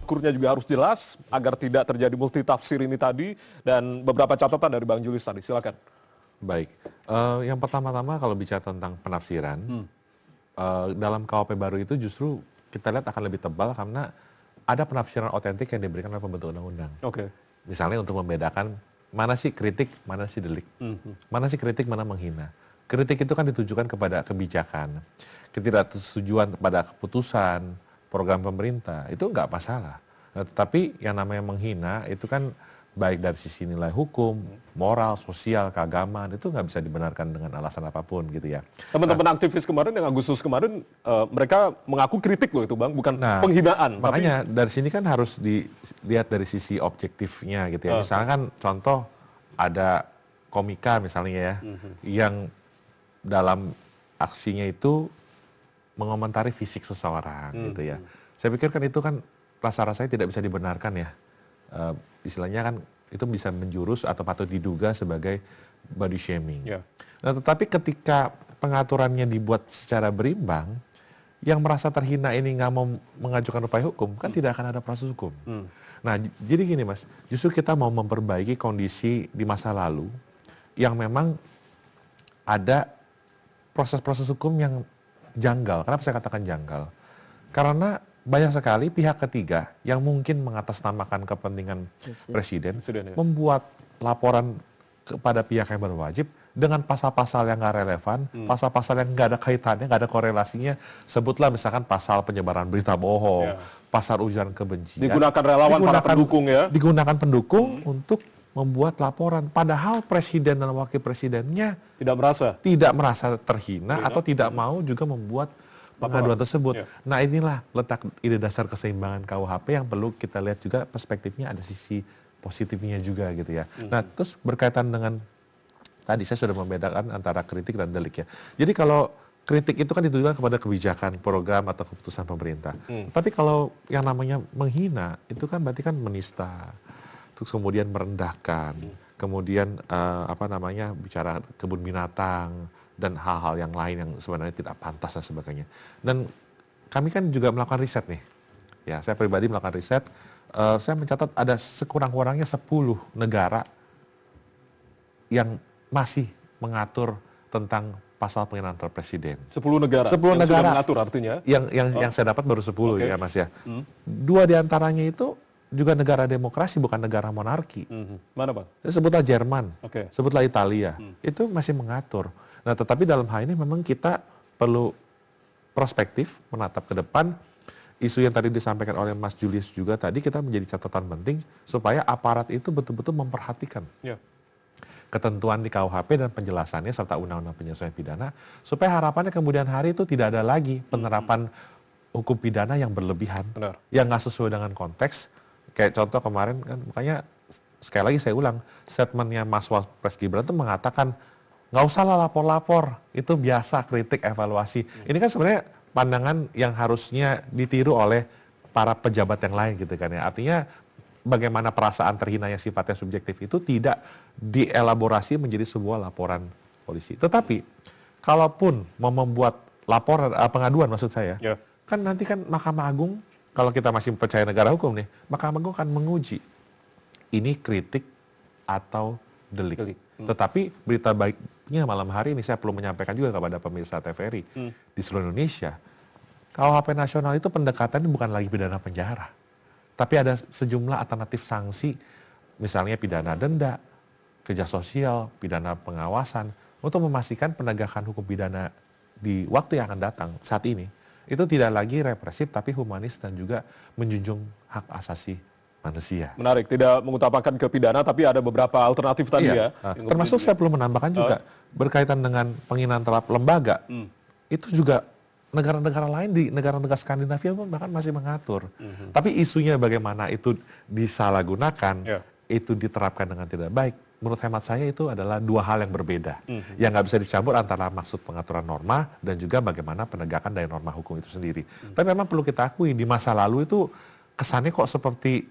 ukurnya juga harus jelas agar tidak terjadi multitafsir ini tadi, dan beberapa catatan dari Bang Julius tadi. Silakan. Baik, yang pertama-tama kalau bicara tentang penafsiran, dalam KUHP baru itu justru kita lihat akan lebih tebal karena ada penafsiran otentik yang diberikan oleh pembentuk undang-undang. Oke. Misalnya untuk membedakan mana sih kritik, mana sih delik. Mana sih kritik, mana menghina. Kritik itu kan ditujukan kepada kebijakan, ketidaksetujuan kepada keputusan, program pemerintah, itu nggak masalah. Nah, tetapi yang namanya menghina itu kan baik dari sisi nilai hukum, moral, sosial, keagamaan, itu nggak bisa dibenarkan dengan alasan apapun gitu ya. Teman-teman aktivis kemarin yang Agustus kemarin, mereka mengaku kritik loh itu Bang, bukan penghinaan. Makanya dari sini kan harus dilihat dari sisi objektifnya gitu ya. Misalnya kan contoh ada komika misalnya ya, yang dalam aksinya itu mengomentari fisik seseorang gitu ya. Saya pikir kan itu kan rasa-rasanya tidak bisa dibenarkan ya. Istilahnya kan itu bisa menjurus atau patut diduga sebagai body shaming. Nah, tetapi ketika pengaturannya dibuat secara berimbang, yang merasa terhina ini nggak mau mengajukan upaya hukum, kan tidak akan ada proses hukum. Nah, jadi gini Mas, justru kita mau memperbaiki kondisi di masa lalu yang memang ada proses-proses hukum yang janggal. Kenapa saya katakan janggal? Karena banyak sekali pihak ketiga yang mungkin mengatasnamakan kepentingan presiden membuat laporan kepada pihak yang berwajib dengan pasal-pasal yang nggak relevan, pasal-pasal yang nggak ada kaitannya, nggak ada korelasinya. Sebutlah misalkan pasal penyebaran berita bohong, pasal ujaran kebencian. Digunakan relawan para pendukung ya? Digunakan pendukung untuk membuat laporan. Padahal presiden dan wakil presidennya tidak merasa terhina atau tidak mau juga membuat pengaduan tersebut. Nah, inilah letak ide dasar keseimbangan KUHP yang perlu kita lihat juga perspektifnya ada sisi positifnya juga gitu ya. Nah, terus berkaitan dengan tadi saya sudah membedakan antara kritik dan delik ya. Jadi kalau kritik itu kan ditujukan kepada kebijakan, program atau keputusan pemerintah. Tapi kalau yang namanya menghina itu kan berarti kan menista, terus kemudian merendahkan, kemudian bicara kebun binatang dan hal-hal yang lain yang sebenarnya tidak pantas dan sebagainya. Dan kami kan juga melakukan riset nih. Ya, saya pribadi melakukan riset. Saya mencatat ada sekurang-kurangnya 10 negara yang masih mengatur tentang pasal penghinaan terhadap presiden. 10 negara? 10 negara. Sudah mengatur artinya? Yang saya dapat baru 10 ya Mas ya. 2 diantaranya itu juga negara demokrasi, bukan negara monarki. Mana Bang? Sebutlah Jerman, sebutlah Italia. Itu masih mengatur. Nah, tetapi dalam hal ini memang kita perlu prospektif, menatap ke depan. Isu yang tadi disampaikan oleh Mas Julius juga tadi, kita menjadi catatan penting supaya aparat itu betul-betul memperhatikan ketentuan di KUHP dan penjelasannya serta undang-undang penyesuaian pidana, supaya harapannya kemudian hari itu tidak ada lagi penerapan hukum pidana yang berlebihan, yang nggak sesuai dengan konteks. Kayak contoh kemarin kan, makanya sekali lagi saya ulang, statementnya Mas Wapres Gibran itu mengatakan nggak usah lah lapor-lapor, itu biasa kritik evaluasi. Ini kan sebenarnya pandangan yang harusnya ditiru oleh para pejabat yang lain gitu kan ya. Artinya bagaimana perasaan terhina yang sifatnya subjektif itu tidak dielaborasi menjadi sebuah laporan polisi. Tetapi kalaupun mau membuat laporan pengaduan maksud saya, kan nanti kan Mahkamah Agung, kalau kita masih percaya negara hukum nih, Mahkamah Agung akan menguji ini kritik atau delik. Tetapi berita baiknya malam hari ini saya perlu menyampaikan juga kepada pemirsa TVRI di seluruh Indonesia. KUHP nasional itu pendekatannya bukan lagi pidana penjara, tapi ada sejumlah alternatif sanksi, misalnya pidana denda, kerja sosial, pidana pengawasan, untuk memastikan penegakan hukum pidana di waktu yang akan datang saat ini itu tidak lagi represif tapi humanis dan juga menjunjung hak asasi manusia. Menarik, tidak mengutamakan ke pidana tapi ada beberapa alternatif tadi ya. Termasuk saya perlu menambahkan juga berkaitan dengan penghinaan terhadap lembaga. Itu juga negara-negara lain di negara-negara Skandinavia pun bahkan masih mengatur. Tapi isunya bagaimana itu disalahgunakan, itu diterapkan dengan tidak baik. Menurut hemat saya itu adalah dua hal yang berbeda. Yang nggak bisa dicampur antara maksud pengaturan norma dan juga bagaimana penegakan dari norma hukum itu sendiri. Tapi memang perlu kita akui di masa lalu itu kesannya kok seperti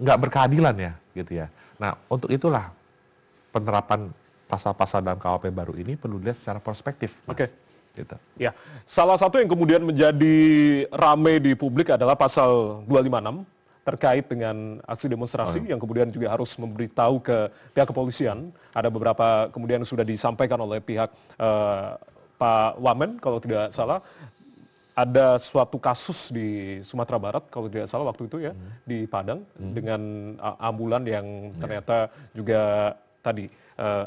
nggak berkeadilan ya, gitu ya. Nah, untuk itulah penerapan pasal-pasal dalam KUHP baru ini perlu dilihat secara prospektif, Mas. Gitu. Salah satu yang kemudian menjadi ramai di publik adalah pasal 256 terkait dengan aksi demonstrasi yang kemudian juga harus memberitahu ke pihak kepolisian. Ada beberapa kemudian sudah disampaikan oleh pihak Pak Wamen kalau tidak salah. Ada suatu kasus di Sumatera Barat kalau tidak salah waktu itu ya di Padang dengan ambulan yang ternyata juga tadi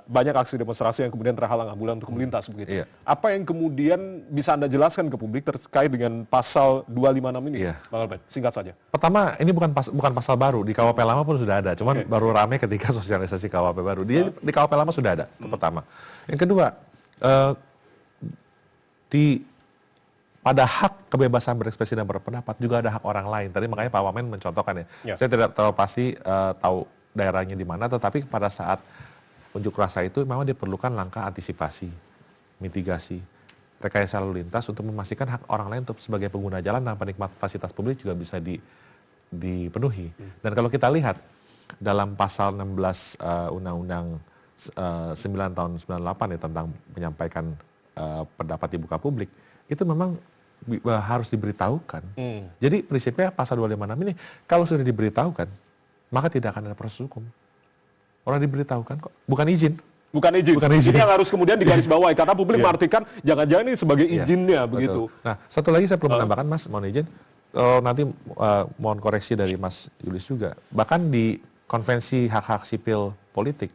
banyak aksi demonstrasi yang kemudian terhalang ambulan untuk melintas begitu. Apa yang kemudian bisa Anda jelaskan ke publik terkait dengan pasal 256 ini, Bang Albert? Singkat saja. Pertama, ini bukan pasal baru, di KUHP lama pun sudah ada, cuman baru ramai ketika sosialisasi KUHP baru. Di KUHP lama sudah ada, itu pertama. Yang kedua, pada hak kebebasan berekspresi dan berpendapat juga ada hak orang lain. Tadi makanya Pak Wamen mencontohkan ya. Saya tidak terlalu pasti tahu daerahnya di mana, tetapi pada saat unjuk rasa itu memang diperlukan langkah antisipasi, mitigasi, rekayasa lalu lintas untuk memastikan hak orang lain untuk sebagai pengguna jalan dan penikmat fasilitas publik juga bisa dipenuhi. Dan kalau kita lihat dalam pasal 16 Undang-Undang 9 tahun 98 ya tentang menyampaikan pendapat di muka publik, itu memang harus diberitahukan. Jadi prinsipnya pasal 256 ini kalau sudah diberitahukan, maka tidak akan ada proses hukum. Orang diberitahukan kok, bukan izin. Bukan izin. Ini yang harus kemudian digarisbawahi karena publik mengartikan jangan-jangan ini sebagai izinnya begitu. Nah, satu lagi saya perlu menambahkan Mas, mohon izin. Nanti mohon koreksi dari Mas Julius juga. Bahkan di Konvensi Hak-Hak Sipil Politik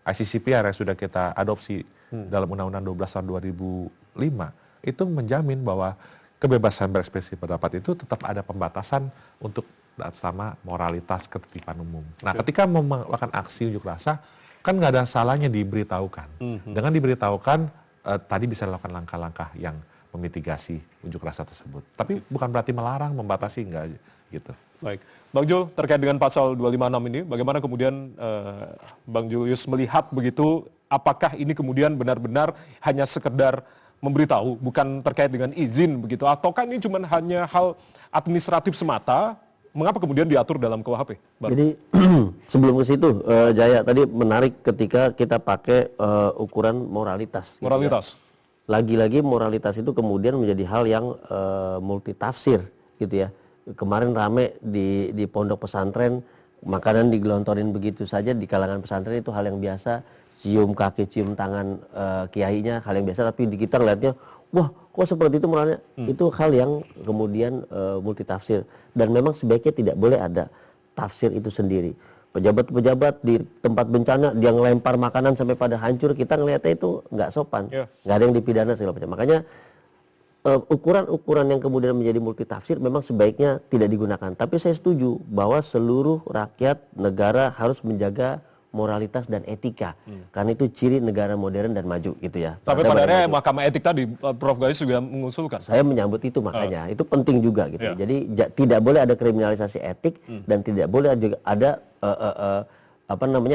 ICCPR yang sudah kita adopsi dalam Undang-Undang 12 tahun 2005 itu menjamin bahwa kebebasan berekspresi pendapat itu tetap ada pembatasan untuk sama moralitas ketertiban umum. Nah, ketika melakukan aksi unjuk rasa, kan nggak ada salahnya diberitahukan. Dengan diberitahukan, tadi bisa dilakukan langkah-langkah yang memitigasi unjuk rasa tersebut. Tapi bukan berarti melarang, membatasi, enggak gitu. Baik. Bang Jul, terkait dengan pasal 256 ini, bagaimana kemudian Bang Julius melihat begitu, apakah ini kemudian benar-benar hanya sekedar memberitahu, bukan terkait dengan izin begitu, ataukah ini cuma hanya hal administratif semata? Mengapa kemudian diatur dalam KUHP? Jadi sebelum ke situ, Jaya tadi menarik ketika kita pakai ukuran moralitas. Moralitas. Gitu ya. Lagi-lagi moralitas itu kemudian menjadi hal yang multitafsir, gitu ya. Kemarin rame di pondok pesantren, makanan digelontorin begitu saja di kalangan pesantren itu hal yang biasa. Cium kaki, cium tangan kiainya hal yang biasa, tapi di kita ngeliatnya, wah kok seperti itu moralnya? Itu hal yang kemudian multitafsir. Dan memang sebaiknya tidak boleh ada tafsir itu sendiri. Pejabat-pejabat di tempat bencana, dia ngelempar makanan sampai pada hancur, kita ngeliatnya itu nggak sopan. Nggak ada yang dipidana segala macam. Makanya ukuran-ukuran yang kemudian menjadi multitafsir memang sebaiknya tidak digunakan. Tapi saya setuju bahwa seluruh rakyat negara harus menjaga moralitas dan etika. Karena itu ciri negara modern dan maju gitu ya. Sampai pada akhirnya Mahkamah Etik tadi Prof Gayus juga mengusulkan. Saya menyambut itu makanya. Itu penting juga gitu. Jadi tidak boleh ada kriminalisasi etik dan tidak boleh juga ada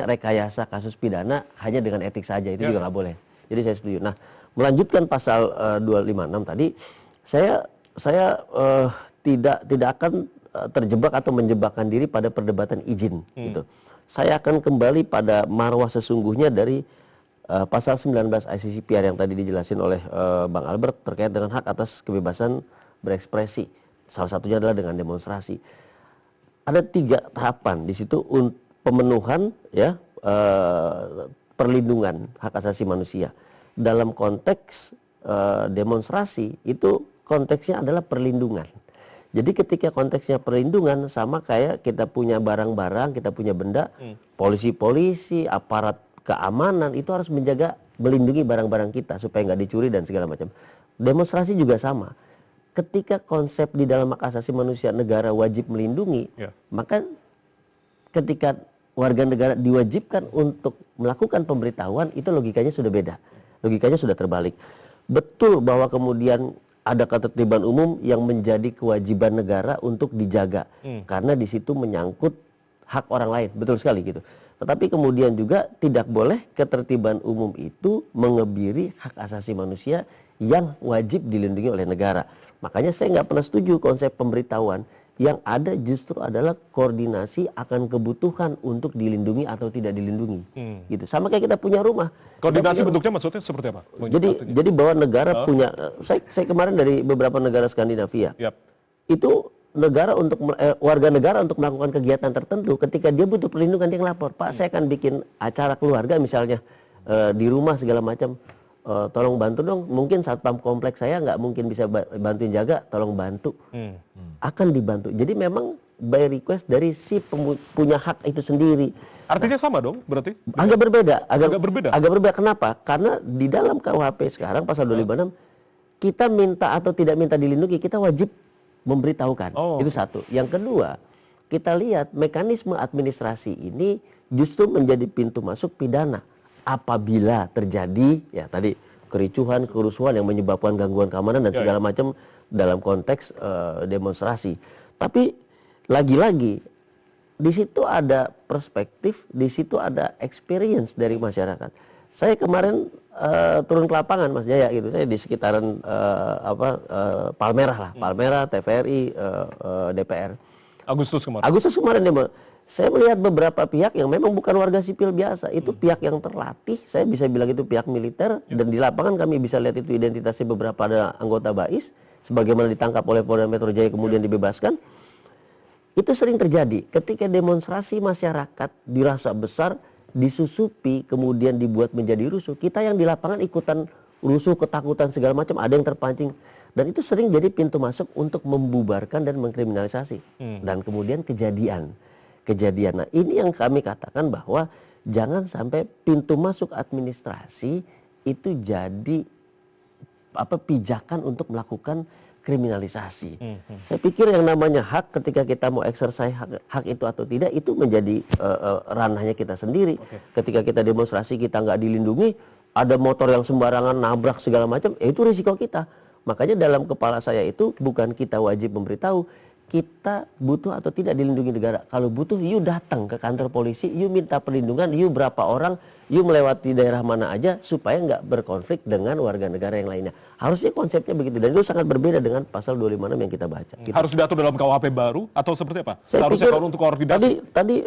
rekayasa kasus pidana hanya dengan etik saja. Itu juga nggak boleh. Jadi saya setuju. Nah, melanjutkan pasal 256 tadi, saya tidak akan terjebak atau menjebakkan diri pada perdebatan izin gitu. Saya akan kembali pada marwah sesungguhnya dari pasal 19 ICCPR yang tadi dijelasin oleh Bang Albert terkait dengan hak atas kebebasan berekspresi. Salah satunya adalah dengan demonstrasi. Ada 3 tahapan di situ pemenuhan ya perlindungan hak asasi manusia. Dalam konteks demonstrasi itu konteksnya adalah perlindungan. Jadi ketika konteksnya perlindungan sama kayak kita punya barang-barang, kita punya benda, polisi-polisi, aparat keamanan itu harus melindungi barang-barang kita supaya nggak dicuri dan segala macam. Demonstrasi juga sama. Ketika konsep di dalam hak asasi manusia negara wajib melindungi, maka ketika warga negara diwajibkan untuk melakukan pemberitahuan, itu logikanya sudah beda. Logikanya sudah terbalik. Betul bahwa kemudian ada ketertiban umum yang menjadi kewajiban negara untuk dijaga. Karena di situ menyangkut hak orang lain. Betul sekali gitu. Tetapi kemudian juga tidak boleh ketertiban umum itu mengebiri hak asasi manusia yang wajib dilindungi oleh negara. Makanya saya nggak pernah setuju konsep pemberitahuan. Yang ada justru adalah koordinasi akan kebutuhan untuk dilindungi atau tidak dilindungi. Gitu. Sama kayak kita punya rumah. Koordinasi bentuknya maksudnya seperti apa? Jadi bahwa negara punya, saya kemarin dari beberapa negara Skandinavia, itu warga negara untuk melakukan kegiatan tertentu, ketika dia butuh perlindungan dia ngelapor, Pak saya akan bikin acara keluarga misalnya di rumah segala macam, tolong bantu dong, mungkin satpam kompleks saya nggak mungkin bisa bantuin jaga, tolong bantu, akan dibantu. Jadi memang by request dari si punya hak itu sendiri. Artinya sama dong berarti? Agak berbeda. Agak berbeda. Kenapa? Karena di dalam KUHP sekarang pasal 256 kita minta atau tidak minta dilindungi, kita wajib memberitahukan. Itu satu. Yang kedua, kita lihat mekanisme administrasi ini justru menjadi pintu masuk pidana. Apabila terjadi ya tadi kericuhan, kerusuhan yang menyebabkan gangguan keamanan dan segala macam dalam konteks demonstrasi. Tapi lagi-lagi di situ ada perspektif, di situ ada experience dari masyarakat. Saya kemarin turun ke lapangan Mas Jaya gitu, saya di sekitaran Palmerah lah, Palmerah, TVRI, DPR. Agustus kemarin saya melihat beberapa pihak yang memang bukan warga sipil biasa, itu pihak yang terlatih, saya bisa bilang itu pihak militer, dan di lapangan kami bisa lihat itu identitasnya beberapa ada anggota BAIS, sebagaimana ditangkap oleh Polda Metro Jaya kemudian dibebaskan. Itu sering terjadi ketika demonstrasi masyarakat dirasa besar, disusupi, kemudian dibuat menjadi rusuh. Kita yang di lapangan ikutan rusuh, ketakutan segala macam, ada yang terpancing. Dan itu sering jadi pintu masuk untuk membubarkan dan mengkriminalisasi. Dan kemudian kejadian. Nah ini yang kami katakan bahwa jangan sampai pintu masuk administrasi itu jadi pijakan untuk melakukan kriminalisasi. Saya pikir yang namanya hak, ketika kita mau exercise hak itu atau tidak, itu menjadi ranahnya kita sendiri. Ketika kita demonstrasi kita nggak dilindungi, ada motor yang sembarangan nabrak segala macam, itu risiko kita. Makanya dalam kepala saya itu bukan kita wajib memberitahu, kita butuh atau tidak dilindungi negara. Kalau butuh, you datang ke kantor polisi, you minta perlindungan, you berapa orang, you melewati daerah mana aja supaya nggak berkonflik dengan warga negara yang lainnya. Harusnya konsepnya begitu, dan itu sangat berbeda dengan pasal 256 yang kita baca. Gitu. Harus diatur dalam KUHP baru atau seperti apa? Seharusnya kalau untuk koordinasi. Tadi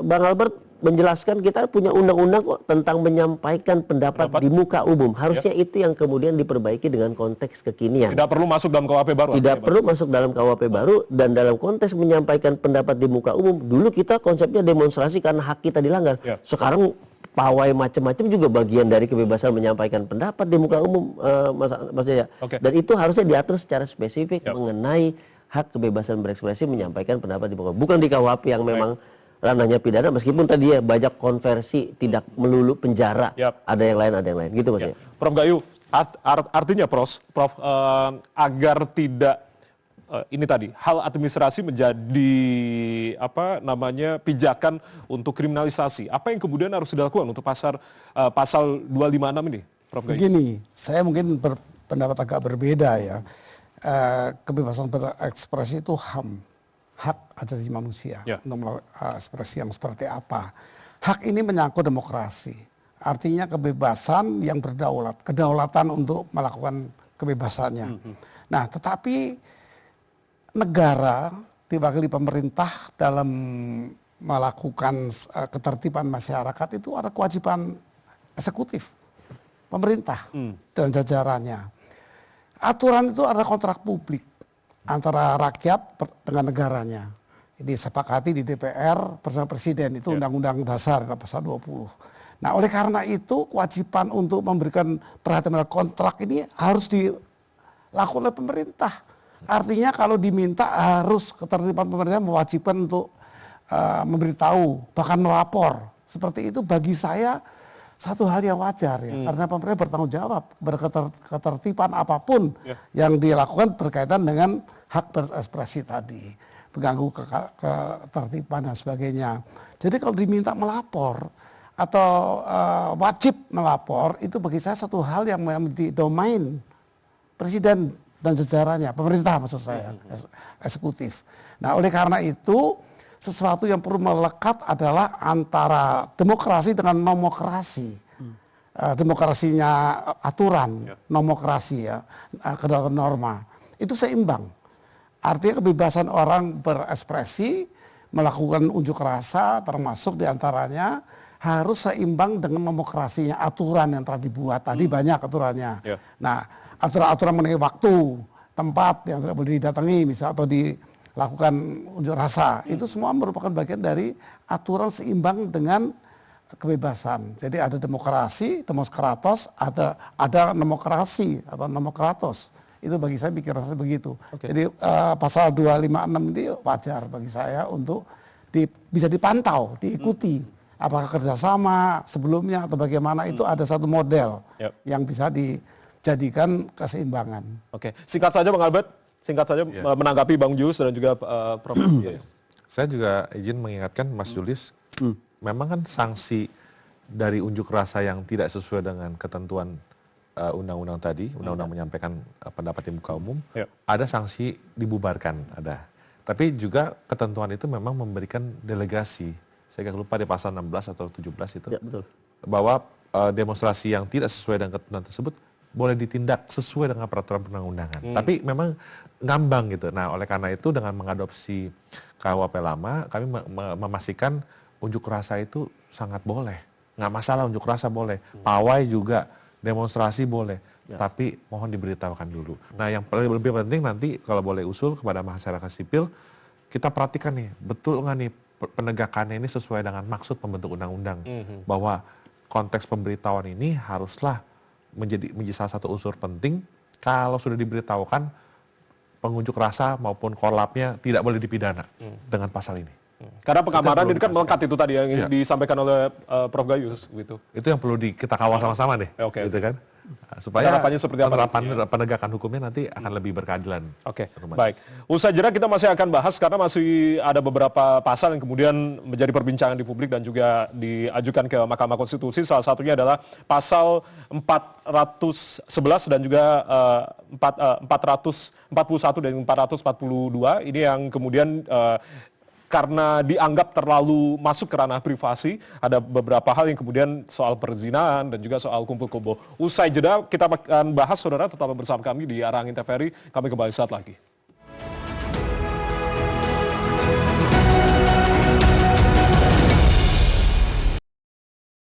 Bang Albert menjelaskan kita punya undang-undang kok tentang menyampaikan pendapat di muka umum. Harusnya itu yang kemudian diperbaiki dengan konteks kekinian. Tidak perlu masuk dalam KUHP baru. Tidak perlu masuk dalam KUHP baru, dan dalam konteks menyampaikan pendapat di muka umum, dulu kita konsepnya demonstrasi karena hak kita dilanggar. Sekarang pawai macam-macam juga bagian dari kebebasan menyampaikan pendapat di muka umum, Mas Jaya. Dan itu harusnya diatur secara spesifik mengenai hak kebebasan berekspresi menyampaikan pendapat di muka umum. Bukan di KUHP yang memang ranahnya pidana, meskipun tadi ya banyak konversi, tidak melulu penjara, ada yang lain gitu Mas Jaya. Prof Gayu, artinya Prof, agar tidak ini tadi hal administrasi menjadi pijakan untuk kriminalisasi. Apa yang kemudian harus dilakukan untuk pasal 256 ini, Prof Gayu? Begini, saya mungkin berpendapat agak berbeda ya. Kebebasan berekspresi itu hak asasi manusia untuk melakukan ekspresi yang seperti apa. Hak ini menyangkut demokrasi. Artinya kebebasan yang berdaulat, kedaulatan untuk melakukan kebebasannya. Nah, tetapi negara diwakili pemerintah dalam melakukan ketertiban masyarakat itu ada kewajiban eksekutif, pemerintah dan jajarannya. Aturan itu ada kontrak publik antara rakyat dengan negaranya. Ini sepakati di DPR bersama Presiden, itu Undang-Undang Dasar pasal 20. Nah, oleh karena itu kewajiban untuk memberikan perhatian terhadap kontrak ini harus dilakukan oleh pemerintah. Artinya kalau diminta harus ketertiban pemerintah mewajibkan untuk memberitahu, bahkan melapor. Seperti itu bagi saya satu hal yang wajar ya, karena pemerintah bertanggung jawab ketertiban apapun yang dilakukan berkaitan dengan hak berekspresi tadi, mengganggu ketertiban dan sebagainya. Jadi kalau diminta melapor atau wajib melapor, itu bagi saya satu hal yang menjadi domain Presiden dan jajarannya, pemerintah maksud saya, eksekutif. Nah, oleh karena itu sesuatu yang perlu melekat adalah antara demokrasi dengan nomokrasi. Demokrasinya aturan, nomokrasi ya, kedaulatan norma. Itu seimbang. Artinya kebebasan orang berekspresi, melakukan unjuk rasa, termasuk diantaranya harus seimbang dengan demokrasinya, aturan yang telah dibuat. Tadi banyak aturannya. Nah, aturan-aturan mengenai waktu, tempat yang tidak boleh didatangi misal atau dilakukan unjuk rasa, itu semua merupakan bagian dari aturan seimbang dengan kebebasan. Jadi ada demokrasi, demokratos, ada demokrasi atau demokratos. Itu bagi saya pikiran begitu. Jadi pasal 256 ini wajar bagi saya untuk bisa dipantau, diikuti. Apakah kerjasama sebelumnya atau bagaimana, itu ada satu model yang bisa dijadikan keseimbangan. Oke, singkat saja Bang Albert, singkat saja menanggapi Bang Jus dan juga Prof. Saya juga izin mengingatkan Mas Julius, memang kan sanksi dari unjuk rasa yang tidak sesuai dengan ketentuan undang-undang tadi, undang-undang menyampaikan pendapat di muka umum, ada sanksi dibubarkan, ada. Tapi juga ketentuan itu memang memberikan delegasi. Saya agak lupa di pasal 16 atau 17 itu. Ya, betul. Bahwa demonstrasi yang tidak sesuai dengan ketentuan tersebut boleh ditindak sesuai dengan peraturan perundang-undangan. Tapi memang ngambang gitu. Nah, oleh karena itu dengan mengadopsi KUHP lama, kami memastikan unjuk rasa itu sangat boleh. Nggak masalah unjuk rasa boleh. Pawai juga, demonstrasi boleh. Tapi mohon diberitahukan dulu. Nah, yang lebih penting nanti kalau boleh usul kepada masyarakat sipil, kita perhatikan nih, betul nggak nih penegakannya ini sesuai dengan maksud pembentuk undang-undang. Bahwa konteks pemberitahuan ini haruslah menjadi salah satu unsur penting. Kalau sudah diberitahukan, pengunjuk rasa maupun korlapnya tidak boleh dipidana dengan pasal ini. Karena pengamaran ini kan melekat itu tadi yang disampaikan oleh Prof. Gayus gitu. Itu yang perlu kita kawal sama-sama deh. Gitu kan. Supaya penerapan penegakan hukumnya nanti akan lebih berkeadilan. Oke, baik. Usai jeda kita masih akan bahas karena masih ada beberapa pasal yang kemudian menjadi perbincangan di publik dan juga diajukan ke Mahkamah Konstitusi. Salah satunya adalah pasal 411 dan juga 441 dan 442. Ini yang kemudian karena dianggap terlalu masuk ke ranah privasi, ada beberapa hal yang kemudian soal perzinahan dan juga soal kumpul kebo. Usai jeda kita akan bahas, saudara, tetap bersama kami di Arah Angin TVRI. Kami kembali saat lagi.